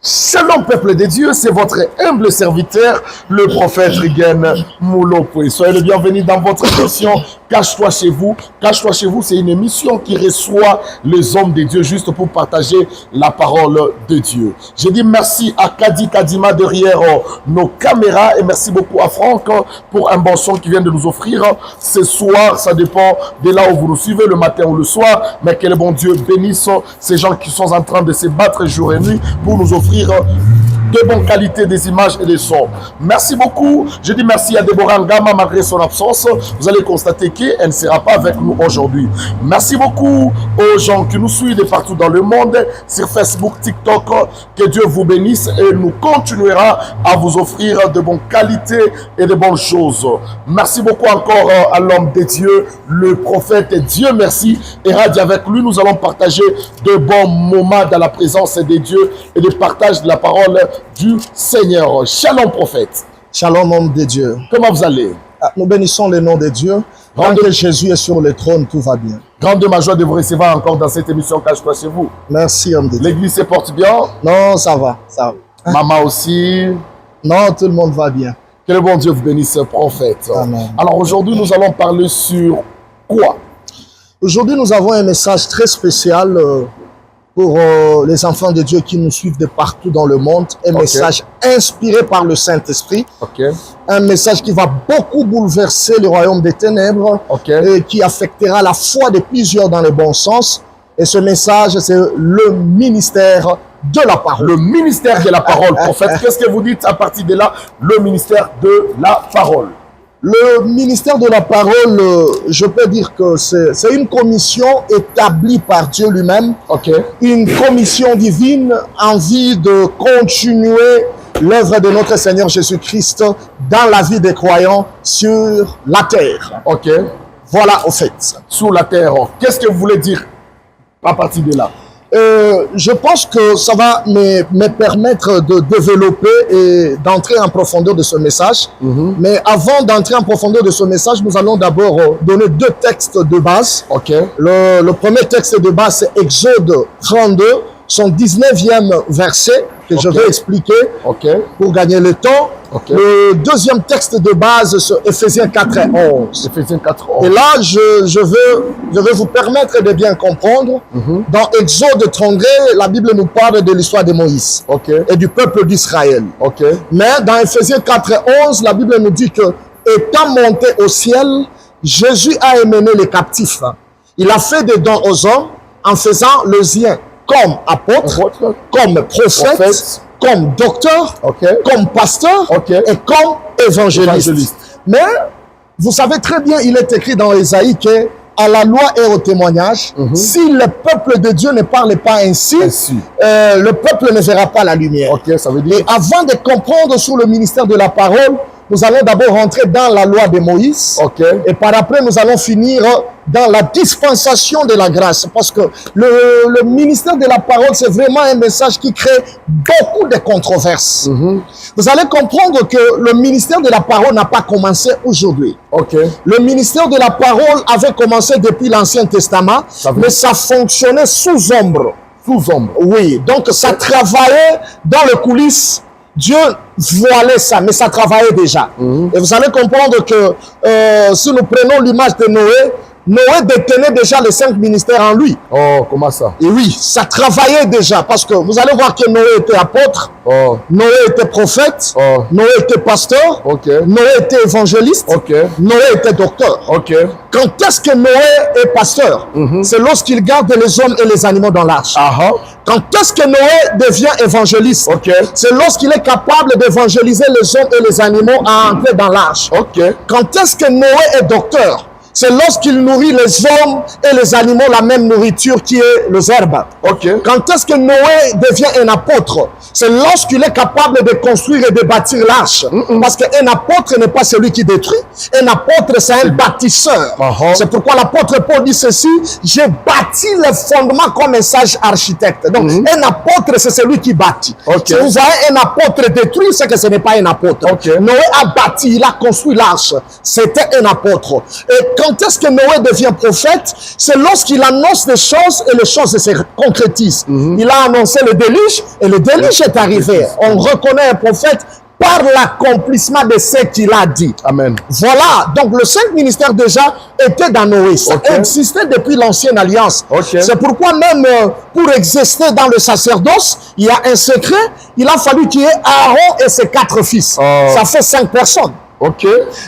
Shalom peuple de Dieu, c'est votre humble serviteur, le prophète Riguen Moulopoué. Soyez le bienvenu dans votre émission Cache-toi chez vous. Cache-toi chez vous, c'est une émission qui reçoit les hommes de Dieu juste pour partager la parole de Dieu. Je dis merci à Kadi Kadima derrière nos caméras et merci beaucoup à Franck pour un bon son qui vient de nous offrir ce soir. Ça dépend de là où vous nous suivez, le matin ou le soir, mais que le bon Dieu bénisse ces gens qui sont en train de se battre jour et nuit pour nous offrir de bonne qualité des images et des sons. Merci beaucoup. Je dis merci à Déborah Ngama malgré son absence. Vous allez constater qu'elle ne sera pas avec nous aujourd'hui. Merci beaucoup aux gens qui nous suivent de partout dans le monde, sur Facebook, TikTok. Que Dieu vous bénisse et nous continuera à vous offrir de bonnes qualités et de bonnes choses. Merci beaucoup encore à l'homme de Dieu, le prophète Dieu merci. Et radio avec lui, nous allons partager de bons moments dans la présence de Dieu et de partage de la parole du Seigneur. Shalom prophète. Shalom homme de Dieu. Comment vous allez? Nous bénissons le nom de Dieu. Tant que Jésus est sur le trône, tout va bien. Grande ma joie de vous recevoir encore dans cette émission Cache-toi chez vous. Merci homme de Dieu. L'église se porte bien? Non, ça va, ça va. Maman aussi? Non, tout le monde va bien. Que le bon Dieu vous bénisse, prophète. Amen. Alors aujourd'hui, nous allons parler sur quoi? Aujourd'hui, nous avons un message très spécial pour les enfants de Dieu qui nous suivent de partout dans le monde. Un message inspiré par le Saint-Esprit. Un message qui va beaucoup bouleverser le royaume des ténèbres et qui affectera la foi de plusieurs dans le bon sens. Et ce message, c'est le ministère de la parole. Le ministère de la parole, prophète. Qu'est-ce que vous dites à partir de là? Le ministère de la parole. Le ministère de la parole, je peux dire que c'est une commission établie par Dieu lui-même. Une commission divine en vue de continuer l'œuvre de notre Seigneur Jésus-Christ dans la vie des croyants sur la terre. Voilà, au fait. Sur la terre. Qu'est-ce que vous voulez dire à partir de là? Je pense que ça va me permettre de développer et d'entrer en profondeur de ce message. Mais avant d'entrer en profondeur de ce message, nous allons d'abord donner deux textes de base. Le premier texte de base, c'est Exode 32, son 19e verset, que je vais expliquer pour gagner le temps. Le deuxième texte de base, c'est Ephésiens 4 et 11. Et là, je vais vous permettre de bien comprendre. Dans Exode 32, la Bible nous parle de l'histoire de Moïse et du peuple d'Israël. Mais dans Ephésiens 4 et 11, la Bible nous dit que, étant monté au ciel, Jésus a emmené les captifs. Il a fait des dons aux hommes en faisant le sien comme apôtre, comme prophète, comme docteur, comme pasteur et comme évangéliste. Mais vous savez très bien, il est écrit dans Ésaïe que à la loi et au témoignage, si le peuple de Dieu ne parle pas ainsi, le peuple ne verra pas la lumière. Ça veut dire... Et avant de comprendre sur le ministère de la parole, nous allons d'abord rentrer dans la loi de Moïse. Et par après, nous allons finir dans la dispensation de la grâce. Parce que le ministère de la parole, c'est vraiment un message qui crée beaucoup de controverses. Vous allez comprendre que le ministère de la parole n'a pas commencé aujourd'hui. Le ministère de la parole avait commencé depuis l'Ancien Testament, mais ça fonctionnait sous ombre. Oui, donc ça travaillait dans les coulisses. Dieu voilait ça, mais ça travaillait déjà. Et vous allez comprendre que si nous prenons l'image de Noé, Noé détenait déjà les 5 ministères en lui. Comment ça? Et oui, ça travaillait déjà, parce que vous allez voir que Noé était apôtre, Noé était prophète, Noé était pasteur, Noé était évangéliste, Noé était docteur. Quand est-ce que Noé est pasteur? C'est lorsqu'il garde les hommes et les animaux dans l'arche. Quand est-ce que Noé devient évangéliste? C'est lorsqu'il est capable d'évangéliser les hommes et les animaux à entrer dans l'arche. Quand est-ce que Noé est docteur? C'est lorsqu'il nourrit les hommes et les animaux la même nourriture qui est les herbes. Quand est-ce que Noé devient un apôtre? C'est lorsqu'il est capable de construire et de bâtir l'arche. Parce qu'un apôtre n'est pas celui qui détruit. Un apôtre, c'est un bâtisseur. C'est pourquoi l'apôtre Paul dit ceci: j'ai bâti le fondement comme un sage architecte. Donc, un apôtre, c'est celui qui bâtit. Si vous avez un apôtre détruit, c'est que ce n'est pas un apôtre. Noé a bâti, il a construit l'arche. C'était un apôtre. Et quand est-ce que Noé devient prophète? C'est lorsqu'il annonce des choses et les choses se concrétisent. Il a annoncé le déluge et le déluge est arrivé. On reconnaît un prophète par l'accomplissement de ce qu'il a dit. Amen. Voilà, donc le 5 ministère déjà était dans Noé. Ça existait depuis l'ancienne alliance. C'est pourquoi même pour exister dans le sacerdoce, il y a un secret. Il a fallu qu'il y ait Aaron et ses 4 fils. Ça fait 5 personnes.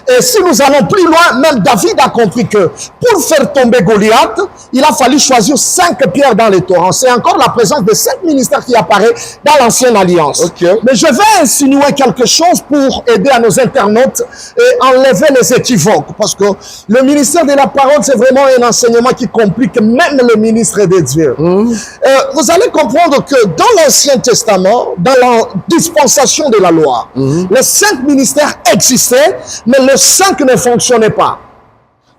Et si nous allons plus loin, même David a compris que pour faire tomber Goliath, il a fallu choisir 5 pierres dans les torrents. C'est encore la présence de 5 ministères qui apparaît dans l'ancienne alliance. Mais je vais insinuer quelque chose pour aider à nos internautes et enlever les équivoques. Parce que le ministère de la parole, c'est vraiment un enseignement qui complique même le ministre de Dieu. Vous allez comprendre que dans l'Ancien Testament, dans la dispensation de la loi, les 5 ministères existaient, mais le 5 ne fonctionnait pas.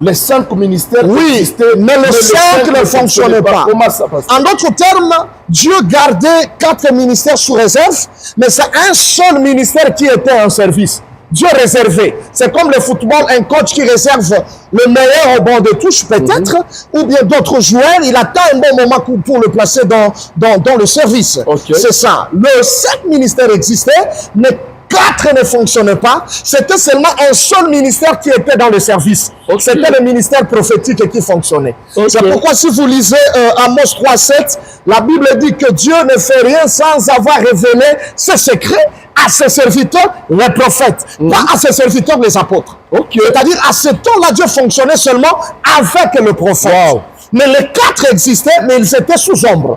Les 5 ministères existaient, mais le 5 ne fonctionnait pas. Comment ça passe? En d'autres termes, Dieu gardait 4 ministères sous réserve, mais c'est un seul ministère qui était en service. Dieu réservé. C'est comme le football, un coach qui réserve le meilleur au banc de touche, peut-être, ou bien d'autres joueurs, il attend un bon moment pour le placer dans le service. C'est ça. Le 5 ministères existait, mais 4 ne fonctionnaient pas. C'était seulement un seul ministère qui était dans le service. C'était le ministère prophétique qui fonctionnait. C'est pourquoi si vous lisez Amos 3:7, la Bible dit que Dieu ne fait rien sans avoir révélé ses secrets à ses serviteurs, les prophètes, pas à ses serviteurs, les apôtres. C'est-à-dire, à ce temps-là, Dieu fonctionnait seulement avec le prophète. Mais les 4 existaient, mais ils étaient sous ombre.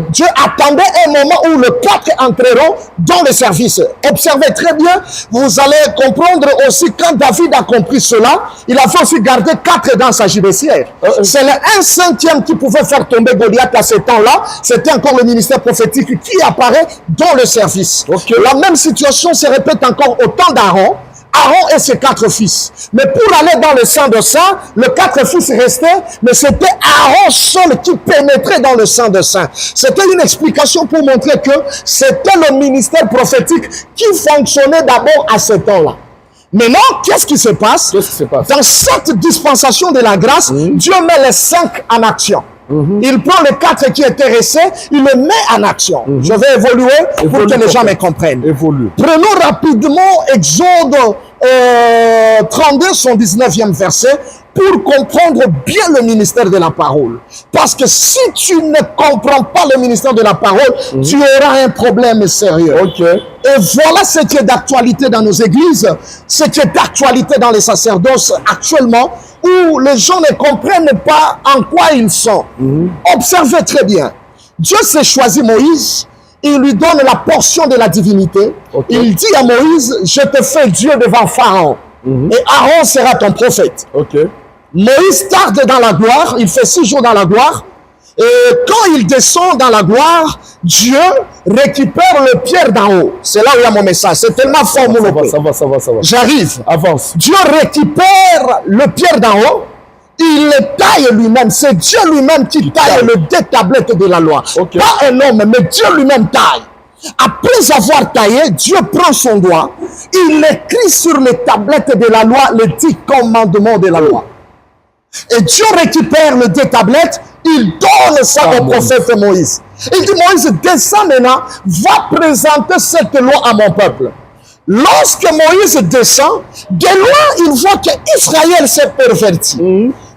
Dieu attendait un moment où les 4 entreront dans le service. Observez très bien, vous allez comprendre aussi quand David a compris cela, il a fait aussi garder 4 dans sa gibecière. C'est le 1/5 qui pouvait faire tomber Goliath à ce temps-là. C'était encore le ministère prophétique qui apparaît dans le service. La même situation se répète encore au temps d'Aaron. Aaron et ses 4 fils. Mais pour aller dans le sang de sang, les 4 fils restaient, mais c'était Aaron seul qui pénétrait dans le sang de sang. C'était une explication pour montrer que c'était le ministère prophétique qui fonctionnait d'abord à ce temps-là. Maintenant, qu'est-ce qui se passe? Dans cette dispensation de la grâce, Dieu met les 5 en action. Il prend les 4 qui étaient restés, il les met en action. Je vais évoluer pour que les gens me comprennent. Prenons rapidement Exode 32, son 19e verset, pour comprendre bien le ministère de la parole. Parce que si tu ne comprends pas le ministère de la parole, tu auras un problème sérieux. Et voilà ce qui est d'actualité dans nos églises, ce qui est d'actualité dans les sacerdoces actuellement, où les gens ne comprennent pas en quoi ils sont. Observez très bien. Dieu s'est choisi Moïse, il lui donne la portion de la divinité. Il dit à Moïse, je te fais Dieu devant Pharaon, et Aaron sera ton prophète. Moïse tarde dans la gloire, il fait 6 jours dans la gloire, et quand il descend dans la gloire, Dieu récupère le pierre d'en haut. C'est là où il y a mon message. C'est tellement fort, mon opé. Ça va. J'arrive. Avance. Dieu récupère le pierre d'en haut. Il le taille lui-même. C'est Dieu lui-même qui taille les 2 tablettes de la loi. Pas un homme, mais Dieu lui-même taille. Après avoir taillé, Dieu prend son doigt. Il écrit sur les tablettes de la loi les 10 commandements de la loi. Et Dieu récupère les 2 tablettes. Il donne ça au prophète Moïse. Il dit, Moïse, descends maintenant, va présenter cette loi à mon peuple. Lorsque Moïse descend, de loin, il voit qu'Israël s'est perverti.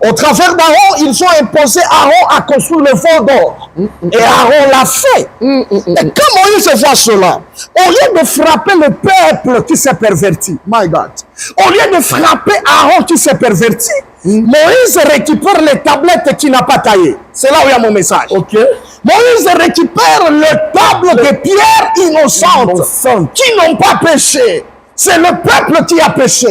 Au travers d'Aaron, ils ont imposé Aaron à construire le fort d'or. Et Aaron l'a fait. Et quand Moïse voit cela, au lieu de frapper le peuple qui s'est perverti, my God, au lieu de frapper Aaron qui s'est perverti, Moïse récupère les tablettes qu'il n'a pas taillées. C'est là où il y a mon message. Moïse récupère les tables de pierre innocentes qui n'ont pas péché. C'est le peuple qui a péché.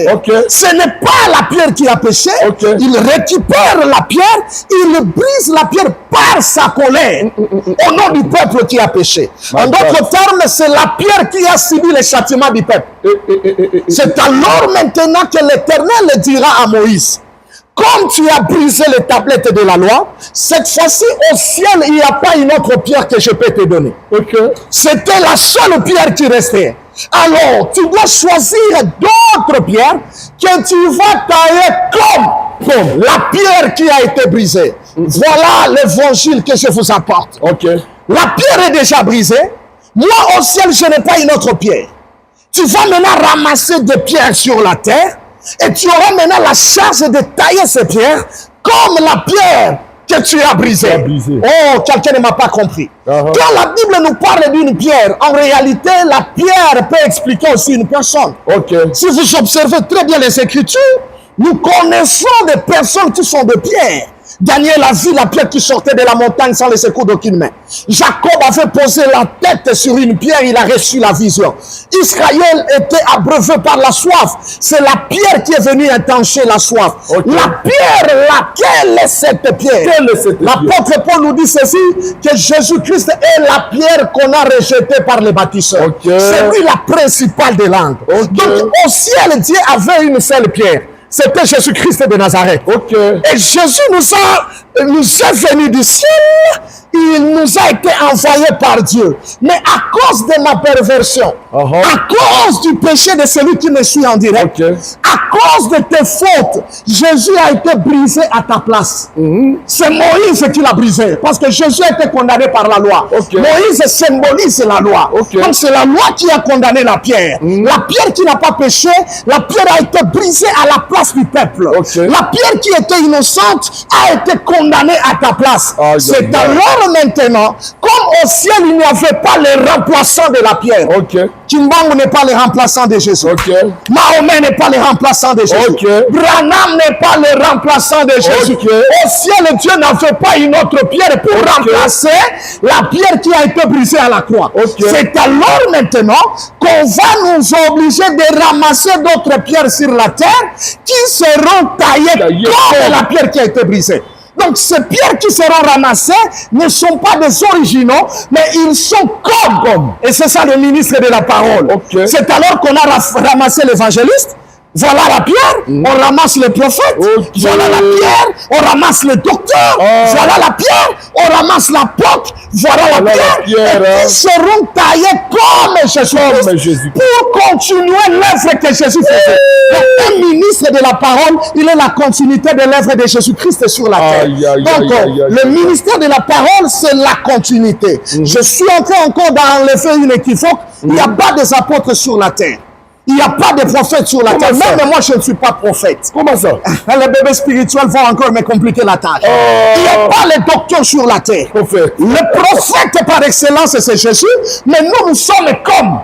Ce n'est pas la pierre qui a péché. Il récupère la pierre, il brise la pierre par sa colère au nom du peuple qui a péché. En d'autres termes, c'est la pierre qui a subi le châtiment du peuple. C'est alors maintenant que l'Éternel dira à Moïse, comme tu as brisé les tablettes de la loi, cette fois-ci au ciel, il n'y a pas une autre pierre que je peux te donner. C'était la seule pierre qui restait. Alors, tu dois choisir d'autres pierres que tu vas tailler comme pomme. La pierre qui a été brisée. Voilà l'évangile que je vous apporte. Ok. La pierre est déjà brisée. Moi, au ciel, je n'ai pas une autre pierre. Tu vas maintenant ramasser des pierres sur la terre et tu auras maintenant la charge de tailler ces pierres comme la pierre que tu as brisée. Oh, quelqu'un ne m'a pas compris. Quand la Bible nous parle d'une pierre, en réalité, la pierre peut expliquer aussi une personne. Ok. Si vous observez très bien les Écritures, nous connaissons des personnes qui sont de pierre. Daniel a vu la pierre qui sortait de la montagne sans les secours d'aucune main. Jacob avait posé la tête sur une pierre, il a reçu la vision. Israël était abreuvé par la soif. C'est la pierre qui est venue étancher la soif. Okay. La pierre, laquelle est cette pierre? L'apôtre Paul nous dit ceci, que Jésus-Christ est la pierre qu'on a rejetée par les bâtisseurs. Okay. C'est lui la principale des langues. Okay. Donc au ciel, Dieu avait une seule pierre. C'était Jésus-Christ de Nazareth. Okay. Et Jésus nous est venu du ciel. Il nous a été envoyé par Dieu. Mais à cause de ma perversion, à cause du péché de celui qui me suit en direct, à cause de tes fautes, Jésus a été brisé à ta place. C'est Moïse qui l'a brisé. Parce que Jésus a été condamné par la loi. Moïse symbolise la loi. Donc c'est la loi qui a condamné la pierre. La pierre qui n'a pas péché, la pierre a été brisée à la place du peuple. La pierre qui était innocente a été condamnée à ta place. C'est alors maintenant, comme au ciel il n'y avait pas le remplaçant de la pierre. Kimbangu n'est pas le remplaçant de Jésus. Mahomet n'est pas le remplaçant de Jésus. Branham n'est pas le remplaçant de Jésus. Au ciel, Dieu n'avait pas une autre pierre pour remplacer la pierre qui a été brisée à la croix. C'est alors maintenant qu'on va nous obliger de ramasser d'autres pierres sur la terre qui seront taillées comme la pierre qui a été brisée. Donc ces pierres qui seront ramassées ne sont pas des originaux, mais ils sont comme. Et c'est ça le ministre de la parole. C'est alors qu'on a ramassé l'évangéliste. Voilà la pierre, on ramasse le prophète. Voilà la pierre, on ramasse le docteur. Voilà la pierre, on ramasse l'apôtre. Voilà la pierre. Et ils seront taillés comme Jésus pour continuer l'œuvre que Jésus faisait. Donc, un ministre de la parole, il est la continuité de l'œuvre de Jésus-Christ sur la terre. Donc, le ministère de la parole, c'est la continuité. Je suis entré encore dans l'effet une équivoque. Il n'y a pas des apôtres sur la terre. Il n'y a pas de prophète sur la terre. Même moi, je ne suis pas prophète. Comment ça? Les bébés spirituels vont encore me compliquer la tâche. Il n'y a pas les docteurs sur la terre. Le prophète par excellence, c'est Jésus. Mais nous sommes comme.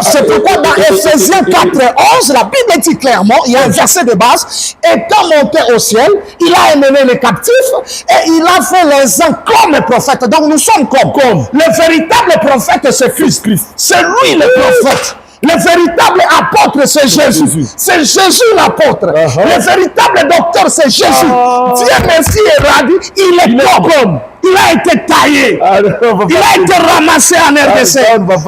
C'est pourquoi dans Ephésiens 4:11, la Bible dit clairement, il y a un verset de base, étant monté au ciel, il a emmené les captifs et il a fait les uns comme les prophètes. Donc nous sommes comme. Le véritable prophète, c'est Christ. C'est lui le prophète. Le véritable apôtre, c'est Jésus. C'est Jésus l'apôtre. Le véritable docteur, c'est Jésus. Dieu merci et radis, il est comme. Il a été taillé. Il a été ramassé en RDC.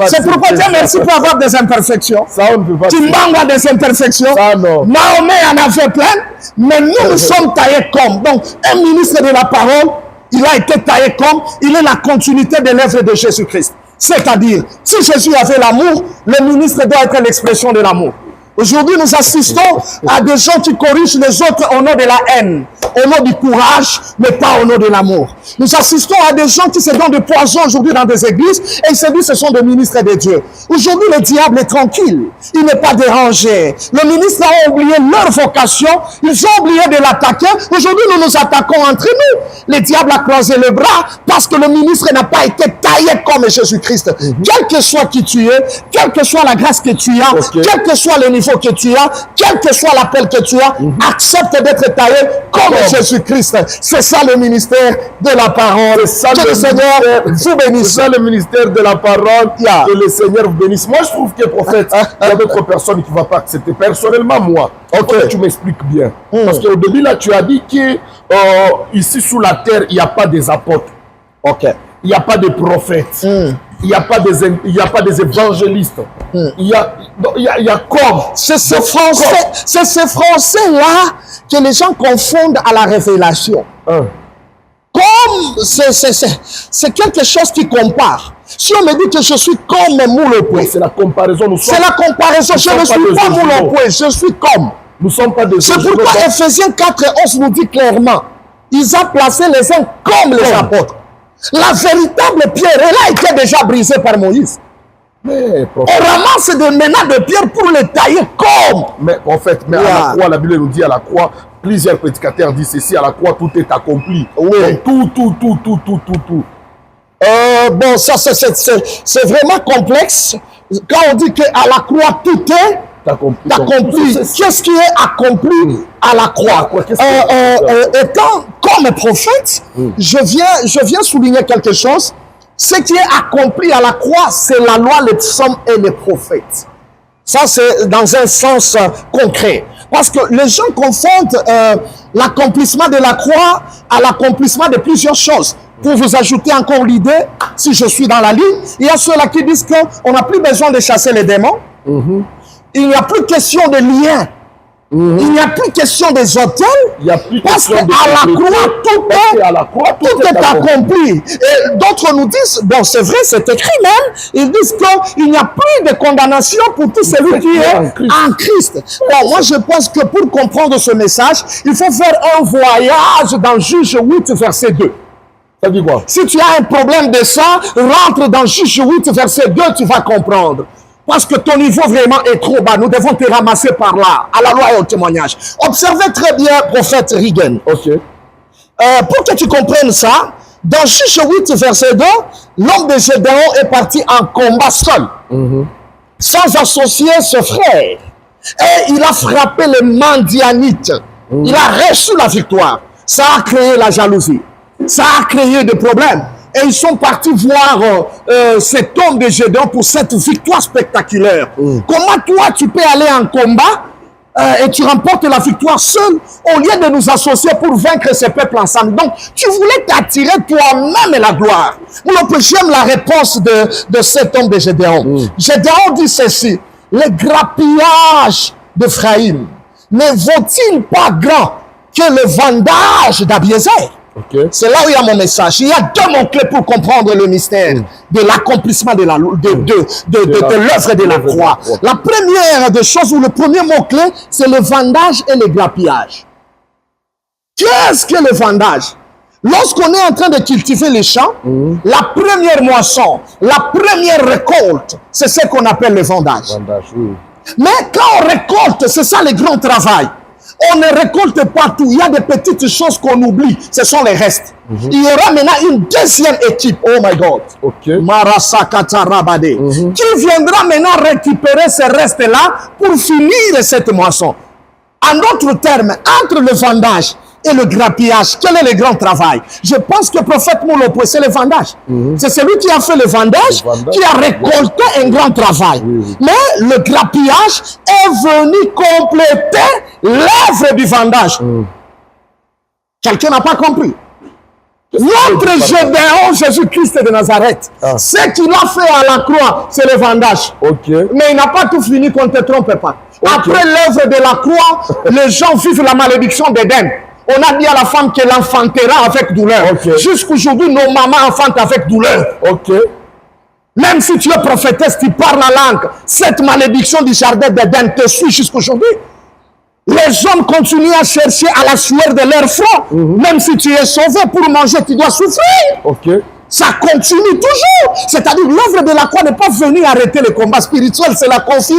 C'est pourquoi Dieu merci pour avoir des imperfections. Kimbangu a des imperfections. Mahomet en avait plein. Mais nous sommes taillés comme. Donc, un ministre de la parole, il a été taillé comme. Il est la continuité de l'œuvre de Jésus-Christ. C'est-à-dire, si Jésus avait l'amour, le ministre doit être l'expression de l'amour. Aujourd'hui, nous assistons à des gens qui corrigent les autres au nom de la haine, au nom du courage, mais pas au nom de l'amour. Nous assistons à des gens qui se donnent des poisons aujourd'hui dans des églises et ils se disent que ce sont des ministres de Dieu. Aujourd'hui, le diable est tranquille. Il n'est pas dérangé. Le ministre a oublié leur vocation. Ils ont oublié de l'attaquer. Aujourd'hui, nous nous attaquons entre nous. Le diable a croisé les bras parce que le ministre n'a pas été taillé comme Jésus-Christ. Quel que soit qui tu es, quelle que soit la grâce que tu as, quel que soit le niveau que tu as, quel que soit l'appel que tu as, accepte d'être taillé comme Jésus-Christ. C'est ça le ministère de la parole. Que le Seigneur vous bénisse. C'est ça le ministère de la parole. Que le Seigneur vous bénisse. Moi, je trouve que prophète, il y a d'autres personnes qui ne vont pas accepter. Personnellement, moi, tu m'expliques bien. Parce qu'au début, là, tu as dit que ici, sous la terre, il n'y a pas des apôtres. Il n'y a pas de prophètes. Il n'y a pas des évangélistes. Il y a comme. C'est ce français-là que les gens confondent à la révélation. Comme c'est quelque chose qui compare. Si on me dit que je suis comme un moule au poing, c'est la comparaison. C'est la comparaison. Je ne suis pas moule au poing, je suis comme. Nous ne sommes pas des C'est oginots. pourquoi Ephésiens 4 et 11 nous dit clairement, ils ont placé les uns comme les apôtres. La véritable pierre, elle a été déjà brisée par Moïse. Mais, On prophète, ramasse des menaces de pierre pour les tailler comme. mais à la croix, la Bible nous dit à la croix, plusieurs prédicateurs disent ceci, à la croix, tout est accompli. Oui. Donc, tout. Bon, ça c'est vraiment complexe. Quand on dit qu'à la croix tout est accompli, qu'est-ce qui est accompli à la croix? Étant comme prophète, je viens souligner quelque chose. Ce qui est accompli à la croix, c'est la loi, les psaumes et les prophètes. Ça, c'est dans un sens concret. Parce que les gens confondent l'accomplissement de la croix à l'accomplissement de plusieurs choses. Pour vous ajouter encore l'idée, si je suis dans la ligne, il y a ceux-là qui disent qu'on n'a plus besoin de chasser les démons. Il n'y a plus question de liens. Il n'y a plus question des hôtels. Il n'y a plus parce question de qu'à la croix, tout est accompli. Et d'autres nous disent, bon, c'est vrai, c'est écrit même, ils disent qu'il n'y a plus de condamnation pour tout celui qui est en Christ. Bon, moi, je pense que pour comprendre ce message, il faut faire un voyage dans Juge 8, verset 2. Ça dit quoi? Si tu as un problème de ça, rentre dans Juge 8, verset 2, tu vas comprendre. Parce que ton niveau vraiment est trop bas. Nous devons te ramasser par là, à la loi et au témoignage. Observez très bien, prophète Reagan. Ok. Pour que tu comprennes ça, dans Juge 8, verset 2, l'homme de Gédéon est parti en combat seul, sans associer ce frère. Et il a frappé les Mandianites. Il a reçu la victoire. Ça a créé la jalousie. Ça a créé des problèmes. Et ils sont partis voir cet homme de Gédéon pour cette victoire spectaculaire. Comment toi, tu peux aller en combat et tu remportes la victoire seul au lieu de nous associer pour vaincre ces peuples ensemble? Donc, tu voulais t'attirer toi-même la gloire. Moi, j'aime la réponse de cet homme de Gédéon. Gédéon dit ceci: le grappillage d'Ephraïm ne vaut-il pas grand que le vendage d'Abiézer? Okay. C'est là où il y a mon message. Il y a deux mots-clés pour comprendre le mystère de l'accomplissement de l'œuvre de la croix. La première des choses, ou le premier mot-clé, c'est le vendage et le grappillage. Qu'est-ce que le vendage? Lorsqu'on est en train de cultiver les champs, la première moisson, la première récolte, c'est ce qu'on appelle le vendage. Mais quand on récolte, c'est ça le grand travail. On ne récolte pas tout. Il y a des petites choses qu'on oublie. Ce sont les restes. Il y aura maintenant une deuxième équipe. Oh my God. Okay. Marasakata Rabade. Qui viendra maintenant récupérer ces restes-là pour finir cette moisson. En d'autres termes, entre le vendage et le grappillage, quel est le grand travail? Je pense que le prophète Moulopo, c'est le vendage. C'est celui qui a fait le vendage, qui a récolté un grand travail. Mais le grappillage est venu compléter l'œuvre du vendage. Quelqu'un n'a pas compris. Notre Gédéon, Jésus-Christ de Nazareth, ce qu'il a fait à la croix, c'est le vendage. Mais il n'a pas tout fini, qu'on ne te trompe pas. Après l'œuvre de la croix, les gens vivent la malédiction d'Éden. On a dit à la femme qu'elle enfantera avec douleur. Jusqu'aujourd'hui, nos mamans enfantent avec douleur. Même si tu es prophétesse, tu parles la langue, cette malédiction du jardin d'Éden te suit jusqu'aujourd'hui. Les hommes continuent à chercher à la sueur de leur front. Même si tu es sauvé, pour manger, tu dois souffrir. Ça continue toujours. C'est-à-dire l'œuvre de la croix n'est pas venue arrêter le combat spirituel, c'est la confusion.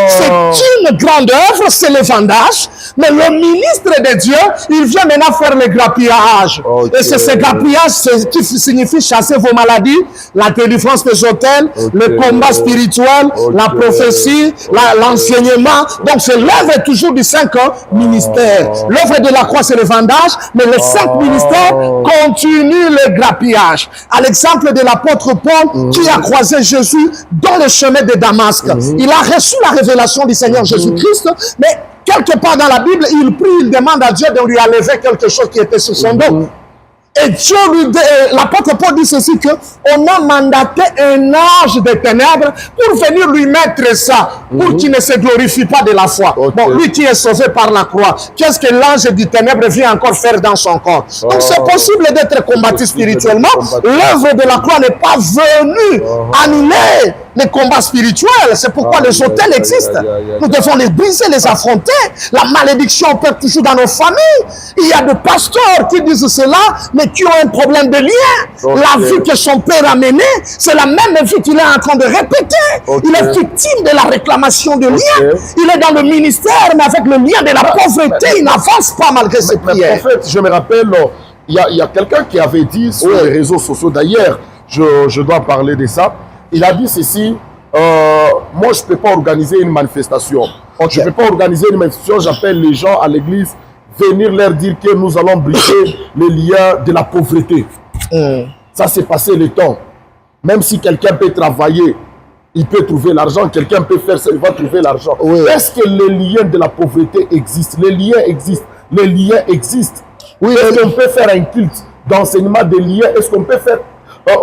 C'est une grande œuvre, c'est le vendage. Mais le ministre de Dieu, il vient maintenant faire le grappillage. Et c'est ce grappillage qui signifie chasser vos maladies, la délivrance des hôtels, le combat spirituel, la prophétie, l'enseignement. Donc c'est l'œuvre toujours du 5 ministères. L'œuvre de la croix, c'est le vendage, mais les 5 ministères continuent le grappillage. À l'exemple de l'apôtre Paul qui a croisé Jésus dans le chemin de Damasque. Il a reçu la révélation du Seigneur Jésus-Christ, mais quelque part dans la Bible, il prie, il demande à Dieu de lui enlever quelque chose qui était sur son dos. Et Dieu lui dit, l'apôtre Paul dit ceci, qu'on a mandaté un ange des ténèbres pour venir lui mettre ça, pour qu'il ne se glorifie pas de la foi. Bon, lui qui est sauvé par la croix, qu'est-ce que l'ange du ténèbre vient encore faire dans son corps? Donc c'est possible d'être combattu spirituellement. L'œuvre de la croix n'est pas venue annuler les combats spirituels. C'est pourquoi les hôtels existent. Nous devons les briser, les affronter. La malédiction opère toujours dans nos familles. Il y a des pasteurs qui disent cela, mais qui ont un problème de lien. La vie que son père a menée, c'est la même vie qu'il est en train de répéter. Il est victime de la réclamation de lien. Il est dans le ministère, mais avec le lien de la pauvreté, il n'avance pas malgré ses prières. En fait, je me rappelle, il y a quelqu'un qui avait dit sur les réseaux sociaux, d'ailleurs, je dois parler de ça. Il a dit ceci, moi je ne peux pas organiser une manifestation. Je ne peux pas organiser une manifestation, j'appelle les gens à l'église, venir leur dire que nous allons briser les liens de la pauvreté. Ça c'est passé le temps. Même si quelqu'un peut travailler, il peut trouver l'argent, quelqu'un peut faire ça, il va trouver l'argent. Est-ce que les liens de la pauvreté existent? Les liens existent. Les liens existent. Est-ce qu'on peut faire un culte d'enseignement des liens? Est-ce qu'on peut faire,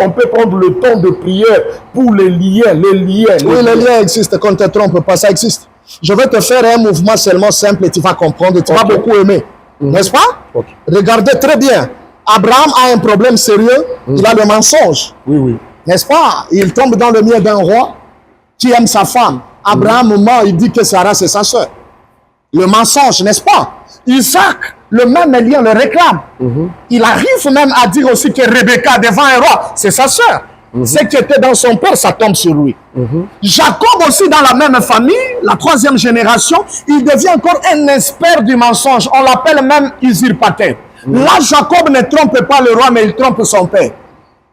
on peut prendre le temps de prière pour les liens, les liens? Oui, les liens existent, qu'on ne te trompe pas, ça existe. Je vais te faire un mouvement seulement simple et tu vas comprendre, tu vas beaucoup aimer. N'est-ce pas? Regardez très bien. Abraham a un problème sérieux, il a le mensonge. Oui. N'est-ce pas? Il tombe dans le milieu d'un roi qui aime sa femme. Abraham ment, il dit que Sarah c'est sa soeur. Le mensonge, n'est-ce pas? Isaac, le même lien le réclame. Il arrive même à dire aussi que Rebecca, devant un roi, c'est sa soeur. Ce qui était dans son père, ça tombe sur lui. Jacob aussi, dans la même famille, la 3e génération, il devient encore un expert du mensonge. On l'appelle même usurpateur. Là, Jacob ne trompe pas le roi, mais il trompe son père.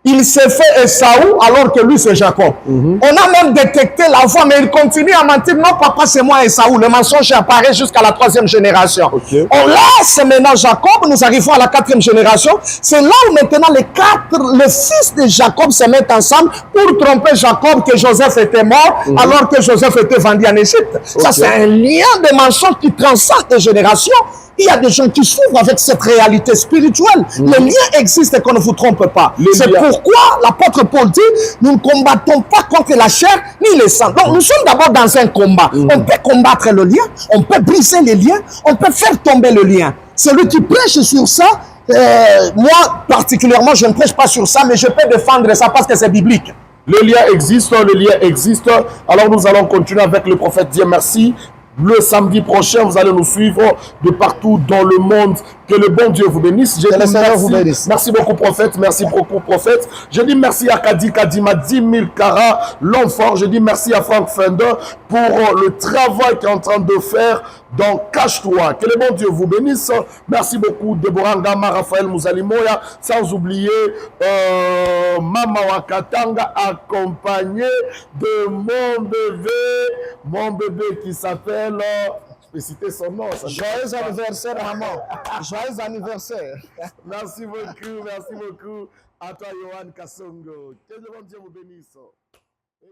Il s'est fait Esaü alors que lui c'est Jacob. On a même détecté la voix, mais il continue à mentir. Non, papa, c'est moi Esaü. Le mensonge apparaît jusqu'à la 3e génération. On laisse maintenant Jacob, nous arrivons à la 4e génération. C'est là où maintenant les fils de Jacob se mettent ensemble pour tromper Jacob que Joseph était mort alors que Joseph était vendu en Égypte. Ça, c'est un lien de mensonge qui transcende les générations. Il y a des gens qui souffrent avec cette réalité spirituelle. Les liens existent et qu'on ne vous trompe pas. C'est pourquoi l'apôtre Paul dit, nous ne combattons pas contre la chair ni les sangs. Donc nous sommes d'abord dans un combat. On peut combattre le lien, on peut briser les liens, on peut faire tomber le lien. Celui qui prêche sur ça, moi particulièrement, je ne prêche pas sur ça, mais je peux défendre ça parce que c'est biblique. Le lien existe, le lien existe. Alors nous allons continuer avec le prophète Dieu merci. Le samedi prochain, vous allez nous suivre de partout dans le monde. Que le bon Dieu vous bénisse. Merci beaucoup, prophète. Merci beaucoup, prophète. Je dis merci à Kadi Kadima, 10 000 carats, l'homme fort. Je dis merci à Frank Fender pour le travail qu'il est en train de faire dans Cache-toi. Que le bon Dieu vous bénisse. Merci beaucoup, Deborah Ngama, Raphaël Mouzalimoya. Sans oublier Mama Wakatanga, accompagné de mon bébé qui s'appelle... Je peux citer son nom. Joyeux anniversaire, maman. Joyeux anniversaire. Merci beaucoup. À toi, Yohan Kassongo. Que le bon Dieu vous bénisse. Hey.